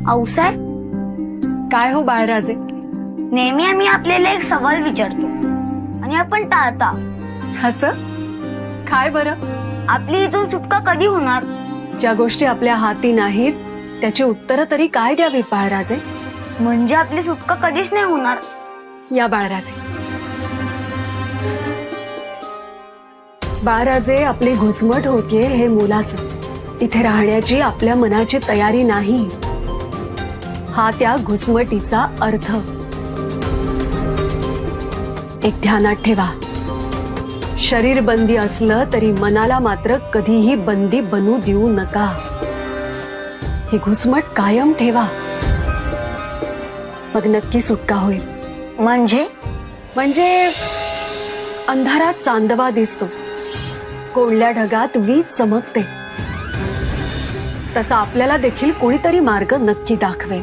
आऊसाहेब, काय हो बाळराजे? नेहमी आम्ही आपल्याला एक सवाल विचारतो आणि आपण टाळता. असं काय बरं? आपली इथून सुटका कधी होणार? ज्या गोष्टी आपल्या हाती नाहीत त्याची उत्तरं तरी काय द्यावीत बाळराजे? म्हणजे आपली सुटका कधीच नाही होणार. या बाळराजे. बाळराजे, आपली घुसमट होतीये हे मुलाचं. इथे राहण्याची आपल्या मनाची तयारी नाही, हा त्या घुसमटीचा अर्थ. एक ध्यानात ठेवा, शरीर बंदी असलं तरी मनाला मात्र कधीही बंदी बनू देऊ नका. ही घुसमट कायम ठेवा, मग नक्की सुटका होईल. म्हणजे अंधारात चांदवा दिसतो, कोंडल्या ढगात वीज चमकते, तसा आपल्याला देखील कोणीतरी मार्ग नक्की दाखवेल.